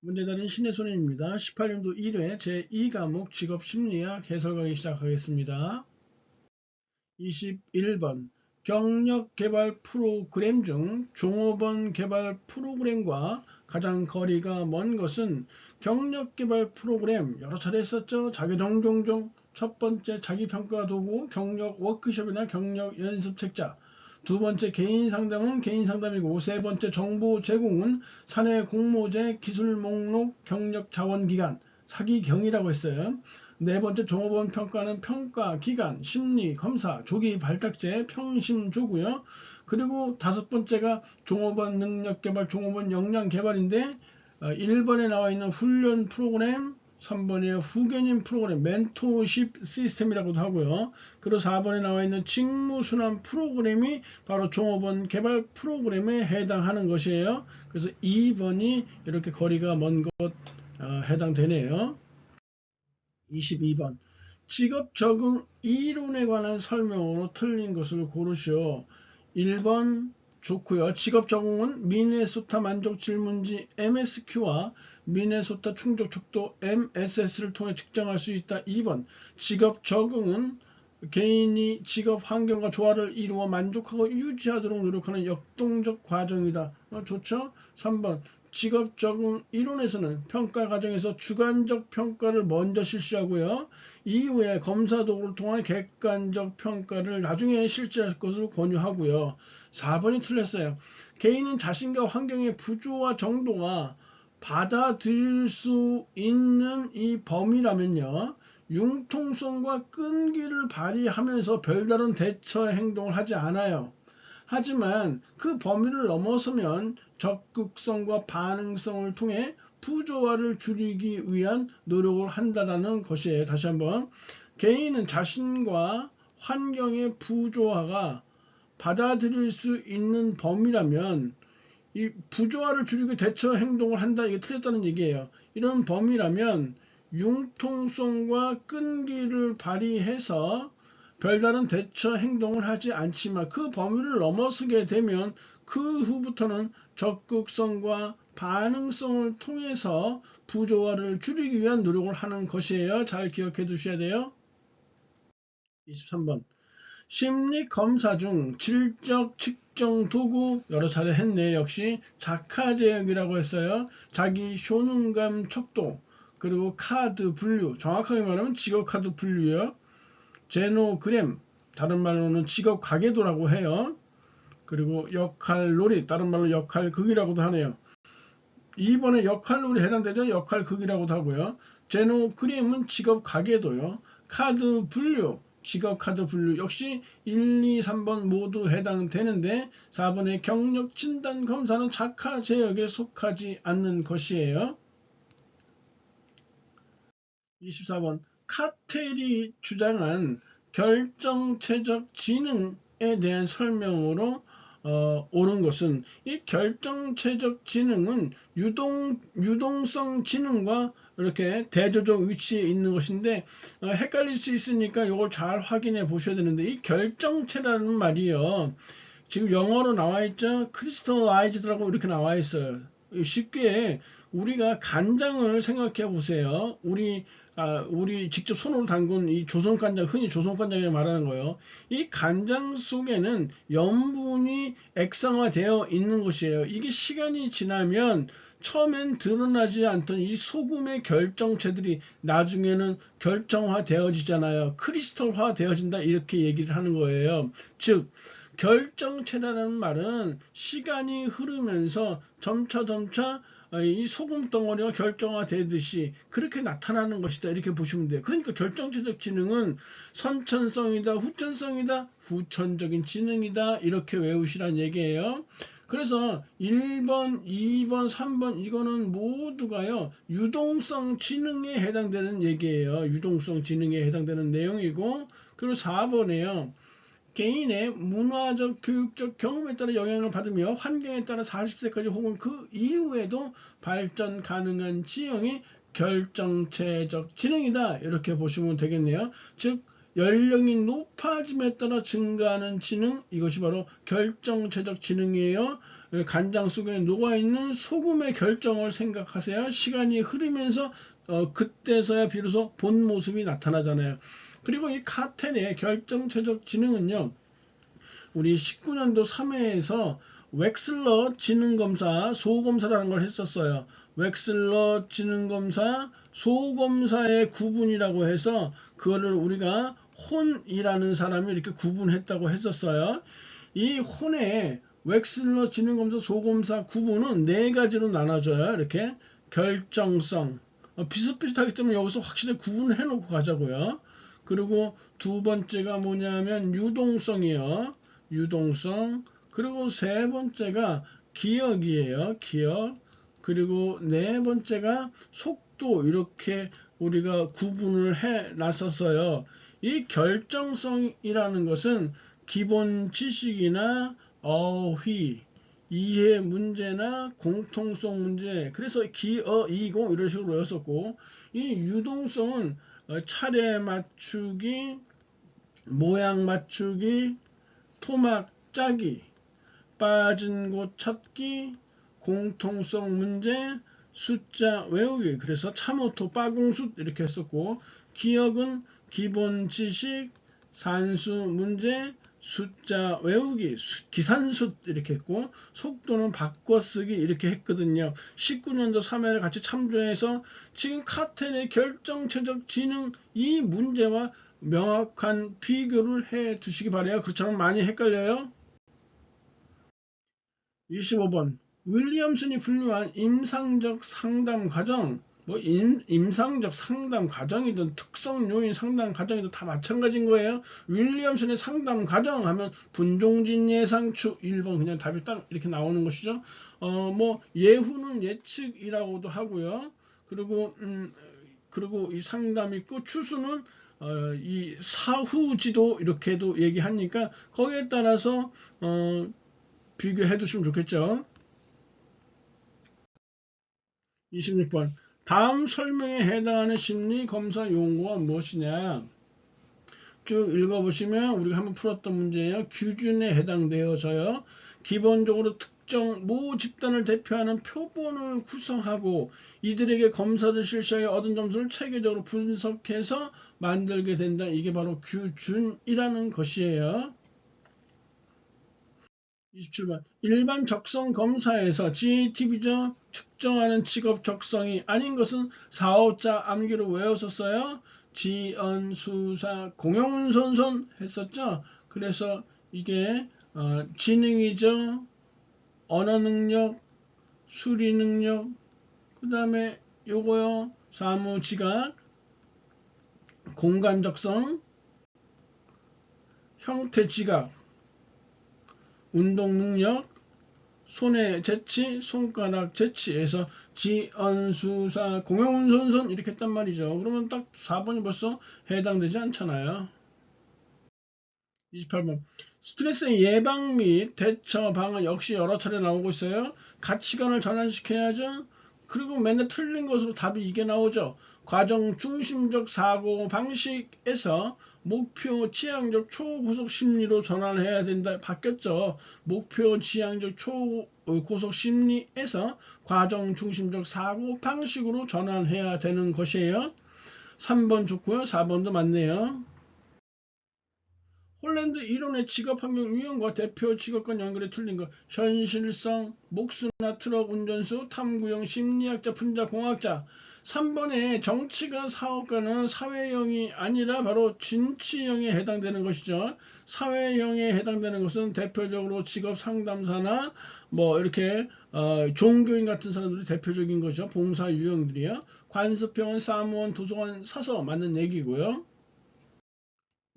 문제다린 신혜손입니다. 18년도 1회 제2과목 직업심리학 해설 강의 시작하겠습니다. 21번 경력개발 프로그램 중 종업원 개발 프로그램과 가장 거리가 먼 것은 경력개발 프로그램 여러 차례 했었죠. 자기정 종종 첫 번째 자기평가 도구 경력 워크숍이나 경력 연습 책자, 두 번째 개인 상담은 개인 상담이고, 세 번째 정보 제공은 사내 공모제 기술 목록 경력 자원 기간 사기경이라고 했어요. 네 번째 종업원 평가는 평가 기간 심리 검사 조기 발탁제 평심조고요. 그리고 다섯 번째가 종업원 능력 개발 종업원 역량 개발인데 1번에 나와 있는 훈련 프로그램, 3번에 후견인 프로그램 멘토십 시스템이라고도 하고요. 그리고 4번에 나와 있는 직무순환 프로그램이 바로 종업원 개발 프로그램에 해당하는 것이에요. 그래서 2번이 이렇게 거리가 먼 것 해당되네요. 22번 직업 적응 이론에 관한 설명으로 틀린 것을 고르시오. 1번 좋고요. 직업 적응은 미네소타 만족 질문지 MSQ와 미네소타 충족 척도 MSS를 통해 측정할 수 있다. 2번 직업 적응은 개인이 직업 환경과 조화를 이루어 만족하고 유지하도록 노력하는 역동적 과정이다. 좋죠? 3번 직업 적응 이론에서는 평가 과정에서 주관적 평가를 먼저 실시하고요. 이후에 검사 도구를 통한 객관적 평가를 나중에 실시할 것을 권유하고요. 4번이 틀렸어요. 개인은 자신과 환경의 부조화 정도가 받아들일 수 있는 이 범위라면요. 융통성과 끈기를 발휘하면서 별다른 대처 행동을 하지 않아요. 하지만 그 범위를 넘어서면 적극성과 반응성을 통해 부조화를 줄이기 위한 노력을 한다는 것이에요. 다시 한번 개인은 자신과 환경의 부조화가 받아들일 수 있는 범위라면 이 부조화를 줄이고 대처 행동을 한다, 이게 틀렸다는 얘기예요. 이런 범위라면 융통성과 끈기를 발휘해서 별다른 대처 행동을 하지 않지만 그 범위를 넘어서게 되면 그 후부터는 적극성과 반응성을 통해서 부조화를 줄이기 위한 노력을 하는 것이에요. 잘 기억해 두셔야 돼요. 23번 심리검사 중 질적 측정 도구 여러 차례 했네. 역시 자카제역이라고 했어요. 자기 효능감 척도, 그리고 카드 분류, 정확하게 말하면 직업카드 분류요. 제노그램, 다른 말로는 직업 가계도라고 해요. 그리고 역할놀이, 다른 말로 역할극이라고도 하네요. 2번에 역할놀이 해당되죠. 역할극이라고도 하고요. 제노그램은 직업 가계도요. 카드 분류, 직업 카드 분류 역시 1, 2, 3번 모두 해당되는데 4번의 경력 진단 검사는 자카 제역에 속하지 않는 것이에요. 24번 카텔이 주장한 결정체적 지능에 대한 설명으로 옳은 것은 이 결정체적 지능은 유동성 지능과 이렇게 대조적 위치에 있는 것인데 헷갈릴 수 있으니까 이걸 잘 확인해 보셔야 되는데, 이 결정체라는 말이요, 지금 영어로 나와 있죠. crystallized라고 이렇게 나와 있어요. 쉽게 우리가 간장을 생각해 보세요. 우리 직접 손으로 담근 이 조선간장, 흔히 조선간장이라고 말하는 거예요. 이 간장 속에는 염분이 액상화되어 있는 것이에요. 이게 시간이 지나면 처음엔 드러나지 않던 이 소금의 결정체들이 나중에는 결정화되어지잖아요. 크리스탈화 되어진다, 이렇게 얘기를 하는 거예요. 즉 결정체라는 말은 시간이 흐르면서 점차 이 소금 덩어리가 결정화되듯이 그렇게 나타나는 것이다, 이렇게 보시면 돼요. 그러니까 결정체적 지능은 선천성이다, 후천성이다, 후천적인 지능이다, 이렇게 외우시란 얘기예요. 그래서 1번, 2번, 3번 이거는 모두가요 유동성 지능에 해당되는 얘기예요. 유동성 지능에 해당되는 내용이고, 그리고 4번에요 개인의 문화적, 교육적 경험에 따라 영향을 받으며 환경에 따라 40세까지 혹은 그 이후에도 발전 가능한 지형이 결정체적 지능이다, 이렇게 보시면 되겠네요. 즉 연령이 높아짐에 따라 증가하는 지능, 이것이 바로 결정체적 지능이에요. 간장 속에 녹아있는 소금의 결정을 생각하세요. 시간이 흐르면서 그때서야 비로소 본 모습이 나타나잖아요. 그리고 이 카텐의 결정체적 지능은요, 우리 19년도 3회에서 웩슬러 지능검사, 소검사라는 걸 했었어요. 웩슬러 지능검사, 소검사의 구분이라고 해서 그거를 우리가 혼이라는 사람이 이렇게 구분했다고 했었어요. 이 혼의 웩슬러 지능검사, 소검사 구분은 네 가지로 나눠져요. 이렇게 결정성, 비슷비슷하기 때문에 여기서 확실히 구분을 해놓고 가자고요. 그리고 두 번째가 뭐냐면 유동성이요. 유동성. 그리고 세 번째가 기억이에요. 기억. 그리고 네 번째가 속도. 이렇게 우리가 구분을 해 놨었어요. 이 결정성이라는 것은 기본 지식이나 어휘, 이해 문제나 공통성 문제, 그래서 기어, 이공 이런 식으로 외웠었고, 이 유동성은 차례 맞추기, 모양 맞추기, 토막 짜기, 빠진 곳 찾기, 공통성 문제, 숫자 외우기. 그래서 참오토, 빠공숫 이렇게 했었고, 기억은 기본 지식, 산수 문제, 숫자 외우기, 기산숫 이렇게 했고, 속도는 바꿔쓰기 이렇게 했거든요. 19년도 3회를 같이 참조해서 지금 카텐의 결정체적 지능 이 문제와 명확한 비교를 해 두시기 바래요. 그렇지만 많이 헷갈려요. 25번 윌리엄슨이 분류한 임상적 상담 과정, 뭐 임상적 상담 과정이든 특성 요인 상담 과정이든 다 마찬가지인 거예요. 윌리엄슨의 상담 과정 하면 분종진 예상추 1번 그냥 답이 딱 이렇게 나오는 것이죠. 뭐 예후는 예측이라고도 하고요. 그리고 이 상담 있고 추수는 이 사후지도 이렇게도 얘기하니까 거기에 따라서 비교해 두시면 좋겠죠. 26번 다음 설명에 해당하는 심리 검사 용어가 무엇이냐. 쭉 읽어보시면 우리가 한번 풀었던 문제예요. 규준에 해당되어져요. 기본적으로 특정 모 집단을 대표하는 표본을 구성하고 이들에게 검사를 실시하여 얻은 점수를 체계적으로 분석해서 만들게 된다. 이게 바로 규준이라는 것이에요. 27번 일반 적성 검사에서 GATB죠. 측정하는 직업 적성이 아닌 것은 사업자 암기로 외웠었어요. 지언수사 공용운손손 했었죠. 그래서 이게 지능이죠. 언어능력, 수리능력, 그 다음에 요거요. 사무지각, 공간적성, 형태지각, 운동능력, 손의 재치, 손가락 재치에서 지언수사 공용운손손 이렇게 했단 말이죠. 그러면 딱 4번이 벌써 해당되지 않잖아요. 28번 스트레스 예방 및 대처 방안 역시 여러 차례 나오고 있어요. 가치관을 전환시켜야죠. 그리고 맨날 틀린 것으로 답이 이게 나오죠. 과정 중심적 사고 방식에서 목표 지향적 초고속 심리로 전환해야 된다. 바뀌었죠. 목표 지향적 초고속 심리에서 과정 중심적 사고 방식으로 전환해야 되는 것이에요. 3번 좋고요. 4번도 맞네요. 홀랜드 이론의 직업환경 유형과 대표 직업과 연결해 틀린 것. 현실성, 목수나 트럭 운전수, 탐구형, 심리학자, 분자, 공학자. 3번에 정치가 사업가는 사회형이 아니라 바로 진취형에 해당되는 것이죠. 사회형에 해당되는 것은 대표적으로 직업 상담사나 뭐 이렇게 종교인 같은 사람들이 대표적인 것이죠. 봉사 유형들이요. 관습형은 사무원, 도서관, 사서 맞는 얘기고요.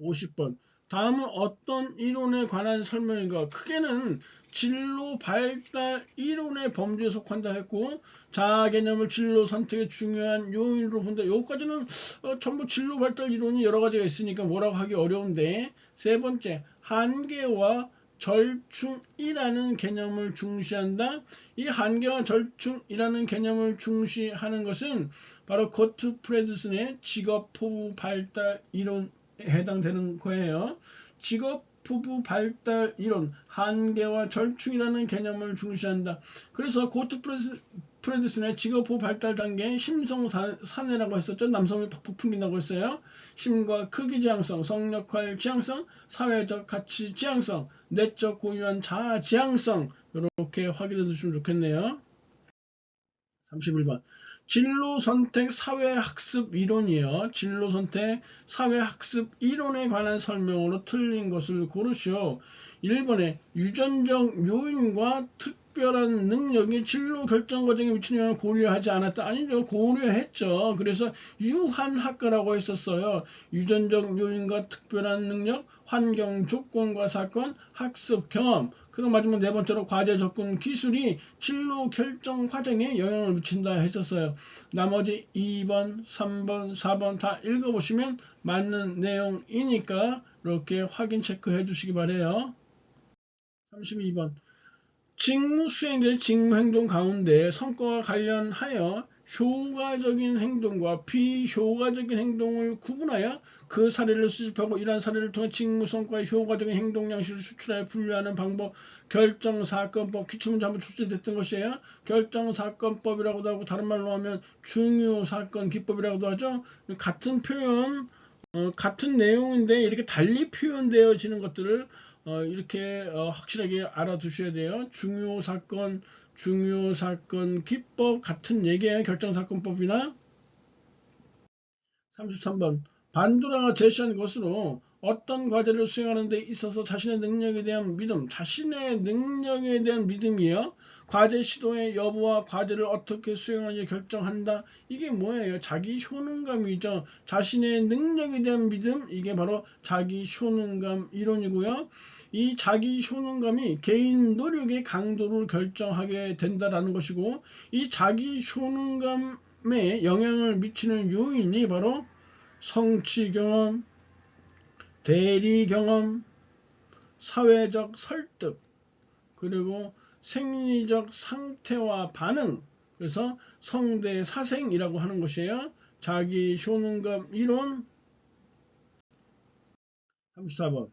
50번 다음은 어떤 이론에 관한 설명인가. 크게는 진로 발달 이론의 범주에 속한다 했고 자아 개념을 진로 선택의 중요한 요인으로 본다. 여기까지는 전부 진로 발달 이론이 여러 가지가 있으니까 뭐라고 하기 어려운데, 세 번째 한계와 절충이라는 개념을 중시한다. 이 한계와 절충이라는 개념을 중시하는 것은 바로 고트프레드슨의 직업 포부 발달 이론 해당되는 거예요. 직업 포부 발달 이론, 한계와 절충이라는 개념을 중시한다. 그래서 고트 프레드슨의 직업포 발달 단계 심성사내라고 했었죠. 남성이 팍팍 풍긴다고 했어요. 힘과 크기 지향성, 성역할 지향성, 사회적 가치 지향성, 내적 고유한 자아 지향성, 이렇게 확인해 두시면 좋겠네요. 31번. 진로 선택 사회학습 이론이요. 진로 선택 사회학습 이론에 관한 설명으로 틀린 것을 고르시오. 1번에 유전적 요인과 특별한 능력이 진로 결정 과정에 미치는 영향을 고려하지 않았다. 아니죠. 고려했죠. 그래서 유한학과라고 했었어요. 유전적 요인과 특별한 능력, 환경 조건과 사건, 학습 경험. 그럼 마지막 네 번째로 과제 접근 기술이 진로 결정 과정에 영향을 미친다 했었어요. 나머지 2번, 3번, 4번 다 읽어보시면 맞는 내용이니까 이렇게 확인 체크해 주시기 바래요. 32번. 직무 수행자의 직무 행동 가운데 성과와 관련하여 효과적인 행동과 비효과적인 행동을 구분하여 그 사례를 수집하고 이러한 사례를 통해 직무 성과의 효과적인 행동 양식을 수출하여 분류하는 방법, 결정사건법, 기출문제 한번 출제됐던 것이에요. 결정사건법이라고도 하고 다른 말로 하면 중요사건 기법이라고도 하죠. 같은 표현, 같은 내용인데 이렇게 달리 표현되어지는 것들을 이렇게 확실하게 알아두셔야 돼요. 중요사건 기법 같은 얘기예요. 결정사건법이나. 33번. 반도라가 제시한 것으로 어떤 과제를 수행하는 데 있어서 자신의 능력에 대한 믿음, 자신의 능력에 대한 믿음이에요. 과제 시도의 여부와 과제를 어떻게 수행하는지 결정한다. 이게 뭐예요? 자기 효능감이죠. 자신의 능력에 대한 믿음, 이게 바로 자기 효능감 이론이고요. 이 자기 효능감이 개인 노력의 강도를 결정하게 된다라는 것이고, 이 자기 효능감에 영향을 미치는 요인이 바로 성취 경험, 대리 경험, 사회적 설득, 그리고 생리적 상태와 반응, 그래서 성대사생이라고 하는 것이에요. 자기 효능감 이론. 34번.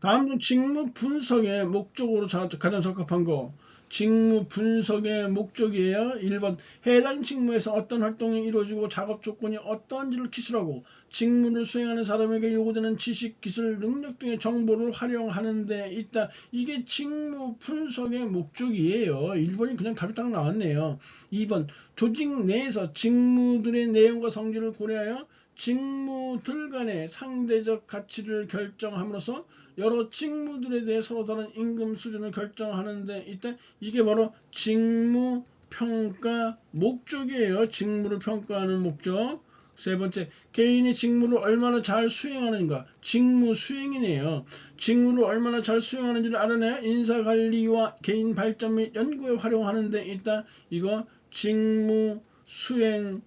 다음 중 직무 분석의 목적으로 가장 적합한 거. 직무 분석의 목적이에요. 1번. 해당 직무에서 어떤 활동이 이루어지고 작업 조건이 어떠한지를 기술하고 직무를 수행하는 사람에게 요구되는 지식, 기술, 능력 등의 정보를 활용하는 데 있다. 이게 직무 분석의 목적이에요. 1번이 그냥 답이 딱 나왔네요. 2번. 조직 내에서 직무들의 내용과 성질을 고려하여 직무들 간의 상대적 가치를 결정함으로써 여러 직무들에 대해 서로 다른 임금 수준을 결정하는 데 있다. 이게 바로 직무 평가 목적이에요. 직무를 평가하는 목적. 세 번째, 개인이 직무를 얼마나 잘 수행하는가. 직무 수행이네요. 직무를 얼마나 잘 수행하는지를 알아내야 인사관리와 개인 발전 및 연구에 활용하는 데 있다. 이거 직무 수행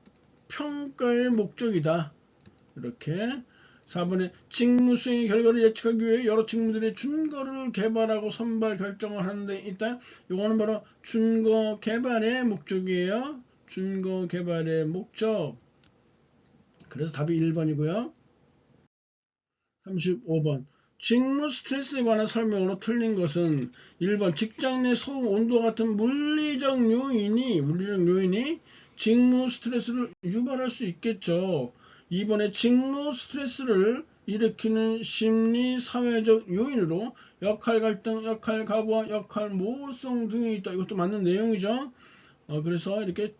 평가의 목적이다. 이렇게. 4번에 직무 수행의 결과를 예측하기 위해 여러 직무들의 준거를 개발하고 선발 결정을 하는 데 있다. 이거는 바로 준거 개발의 목적이에요. 준거 개발의 목적. 그래서 답이 1번이고요. 35번. 직무 스트레스에 관한 설명으로 틀린 것은 1번. 직장 내 소음, 온도 같은 물리적 요인이 직무 스트레스를 유발할 수 있겠죠. 2번에 직무 스트레스를 일으키는 심리 사회적 요인으로 역할 갈등, 역할 가부와 역할 모호성 등이 있다. 이것도 맞는 내용이죠. 그래서 이렇게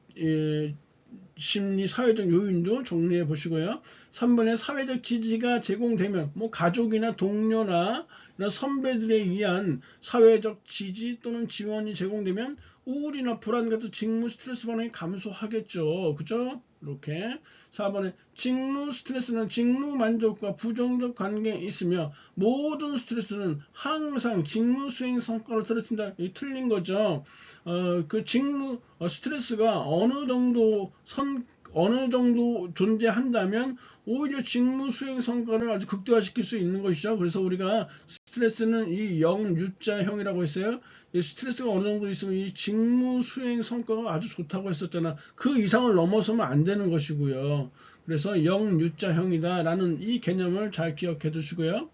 심리 사회적 요인도 정리해 보시고요. 3번에 사회적 지지가 제공되면 가족이나 동료나 이런 선배들에 의한 사회적 지지 또는 지원이 제공되면 우울이나 불안 같은 직무 스트레스 반응이 감소하겠죠. 그죠? 이렇게. 4번에 직무 스트레스는 직무 만족과 부정적 관계에 있으며 모든 스트레스는 항상 직무 수행 성과를 떨어뜨린다. 이 틀린 거죠. 그 직무 스트레스가 어느 정도 존재한다면 오히려 직무 수행 성과를 아주 극대화시킬 수 있는 것이죠. 그래서 우리가 스트레스는 이 0U자형이라고 했어요. 이 스트레스가 어느 정도 있으면 이 직무 수행 성과가 아주 좋다고 했었잖아. 그 이상을 넘어서면 안 되는 것이고요. 그래서 0U자형이다 라는 이 개념을 잘 기억해 두시고요.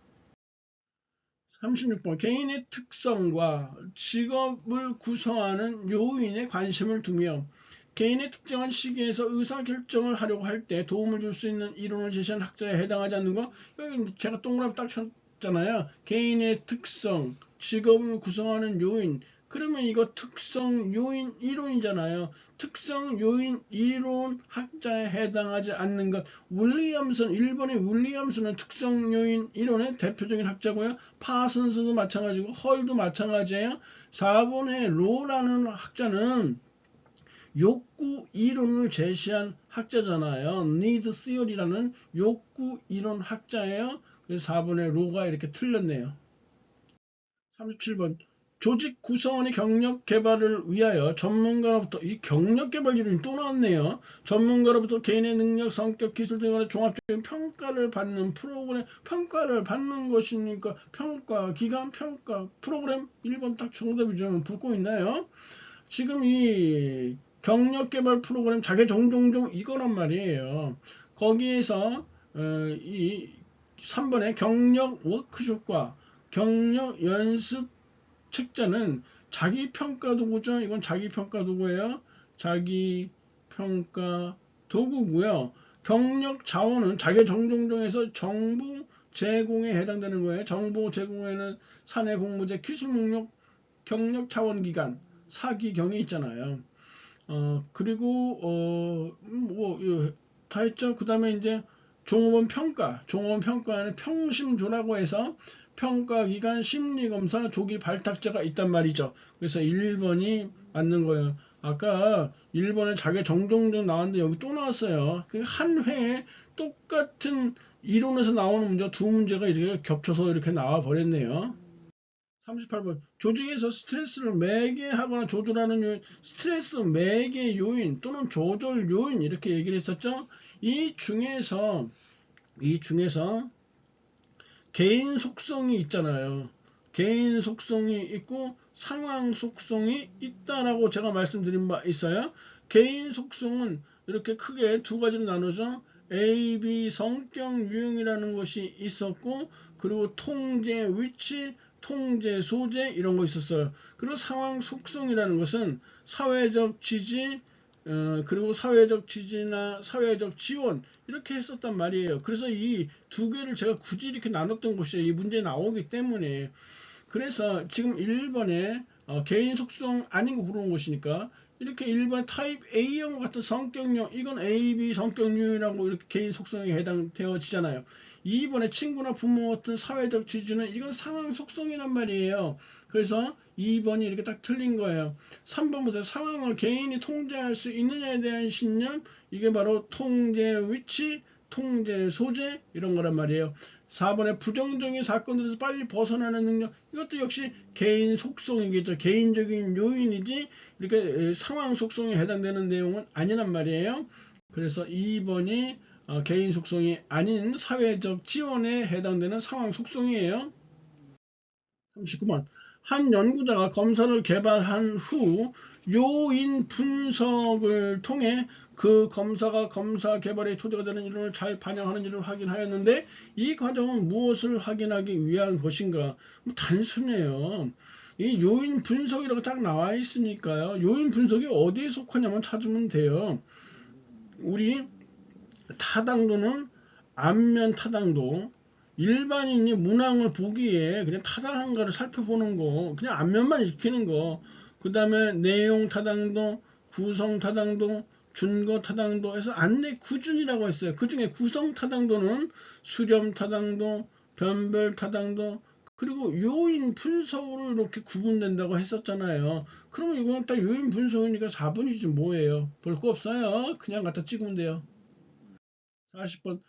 36번 개인의 특성과 직업을 구성하는 요인에 관심을 두며 개인의 특정한 시기에서 의사결정을 하려고 할 때 도움을 줄 수 있는 이론을 제시한 학자에 해당하지 않는 거. 여기 제가 동그라미 딱 쳤잖아요. 개인의 특성, 직업을 구성하는 요인. 그러면 이거 특성 요인 이론이잖아요. 특성 요인 이론 학자에 해당하지 않는 것. 윌리엄슨, 일본의 윌리엄슨은 특성 요인 이론의 대표적인 학자고요. 파슨스도 마찬가지고 헐도 마찬가지예요. 4번의 로라는 학자는 욕구 이론을 제시한 학자잖아요. need theory라는 욕구 이론 학자예요. 그래서 4번의 로가 이렇게 틀렸네요. 37번 조직 구성원의 경력 개발을 위하여 전문가로부터 이 경력 개발 이론이 또 나왔네요. 전문가로부터 개인의 능력, 성격, 기술 등의 종합적인 평가를 받는 프로그램, 평가를 받는 것이니까 평가, 기간, 평가, 프로그램 1번 딱 정답이죠. 붙고 있나요? 지금 이 경력 개발 프로그램 자기종종종 이거란 말이에요. 거기에서 이 3번의 경력 워크숍과 경력 연습 책자는 자기평가 도구죠. 이건 자기평가 도구예요. 자기평가 도구고요. 경력 자원은 자기종종종에서 정보 제공에 해당되는 거예요. 정보 제공에는 사내 공모제, 기술 목록, 경력 자원 기간, 사기경이 있잖아요. 그리고 다 했죠. 그 다음에 이제 종업원 평가, 종업원 평가는 평심조라고 해서 평가기간 심리검사 조기 발탁자가 있단 말이죠. 그래서 1번이 맞는 거예요. 아까 1번에 자기 정종종 나왔는데 여기 또 나왔어요. 그 한 회에 똑같은 이론에서 나오는 문제 두 문제가 이렇게 겹쳐서 이렇게 나와 버렸네요. 38번 조직에서 스트레스를 매개하거나 조절하는 요인, 스트레스 매개 요인 또는 조절 요인 이렇게 얘기를 했었죠. 이 중에서 개인 속성이 있잖아요. 개인 속성이 있고 상황 속성이 있다라고 제가 말씀드린 바 있어요. 개인 속성은 이렇게 크게 두 가지로 나누죠. A, B 성격 유형이라는 것이 있었고 그리고 통제 위치, 통제 소재 이런 거 있었어요. 그리고 상황 속성이라는 것은 사회적 지지, 그리고 사회적 지지나 사회적 지원 이렇게 했었단 말이에요. 그래서 이 두 개를 제가 굳이 이렇게 나눴던 것이 이 문제에 나오기 때문에 그래서 지금 1번에 개인 속성 아닌 거 물어본 것이니까 이렇게 1번 타입 A형 같은 성격형 이건 AB 성격률이라고 이렇게 개인 속성에 해당되어지잖아요. 2번에 친구나 부모 같은 사회적 지지는 이건 상황 속성이란 말이에요. 그래서 2번이 이렇게 딱 틀린 거예요. 3번부터 상황을 개인이 통제할 수 있느냐에 대한 신념 이게 바로 통제 위치, 통제 소재 이런 거란 말이에요. 4번에 부정적인 사건들에서 빨리 벗어나는 능력 이것도 역시 개인 속성이겠죠. 개인적인 요인이지 이렇게 상황 속성에 해당되는 내용은 아니란 말이에요. 그래서 2번이 개인 속성이 아닌 사회적 지원에 해당되는 상황 속성이에요. 39번 한 연구자가 검사를 개발한 후 요인 분석을 통해 그 검사가 검사 개발의 토대가 되는 이론을 잘 반영하는지를 확인하였는데 이 과정은 무엇을 확인하기 위한 것인가? 단순해요. 이 요인 분석이라고 딱 나와 있으니까요. 요인 분석이 어디에 속하냐만 찾으면 돼요. 우리 타당도는 안면 타당도 일반인이 문항을 보기에 그냥 타당한가를 살펴보는 거 그냥 앞면만 익히는 거 그 다음에 내용 타당도 구성 타당도 준거 타당도 해서 안내 구준이라고 했어요. 그 중에 구성 타당도는 수렴 타당도 변별 타당도 그리고 요인 분석으로 이렇게 구분된다고 했었잖아요. 그러면 이거는 딱 요인 분석이니까 4번이지 뭐예요. 볼 거 없어요. 그냥 갖다 찍으면 돼요. 40번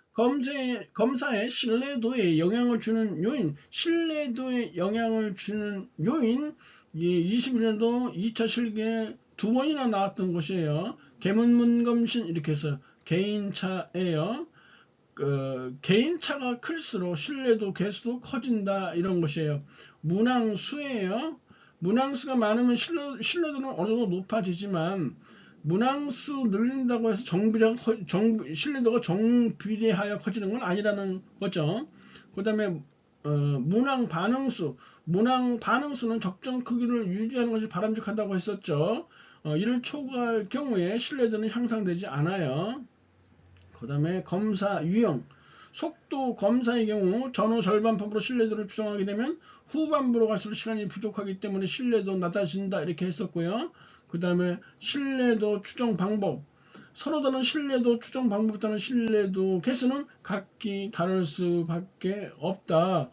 검사의 신뢰도에 영향을 주는 요인 신뢰도에 영향을 주는 요인 21년도 2차 실기에 두 번이나 나왔던 것이에요. 개문문검신 이렇게 해서 개인차예요. 개인차가 클수록 신뢰도 개수도 커진다 이런 것이에요. 문항수예요. 문항수가 많으면 신뢰도는 어느 정도 높아지지만 문항수 늘린다고 해서 신뢰도가 정비례하여 커지는 건 아니라는 거죠. 그 다음에 문항 반응수, 문항 반응수는 적정 크기를 유지하는 것이 바람직하다고 했었죠. 이를 초과할 경우에 신뢰도는 향상되지 않아요. 그 다음에 검사 유형, 속도 검사의 경우 전후 절반법으로 신뢰도를 추정하게 되면 후반부로 갈수록 시간이 부족하기 때문에 신뢰도 낮아진다 이렇게 했었고요. 그 다음에 신뢰도 추정 방법, 서로 다른 신뢰도 추정 방법에 따른 신뢰도 개수는 각기 다를 수밖에 없다.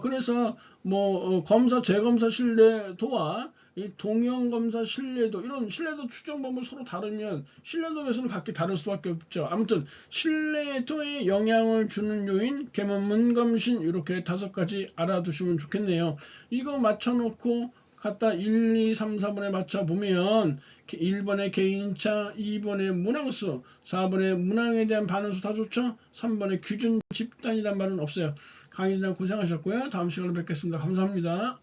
그래서 뭐 검사 재검사 신뢰도와 이 동형 검사 신뢰도, 이런 신뢰도 추정 방법이 서로 다르면 신뢰도 개수는 각기 다를 수밖에 없죠. 아무튼 신뢰도에 영향을 주는 요인, 개문문 검신, 이렇게 5가지 알아두시면 좋겠네요. 이거 맞춰놓고 갖다 1, 2, 3, 4번에 맞춰보면 1번의 개인차, 2번의 문항수, 4번의 문항에 대한 반응수 다 좋죠? 3번의 규준 집단이란 말은 없어요. 강의진장 고생하셨고요. 다음 시간에 뵙겠습니다. 감사합니다.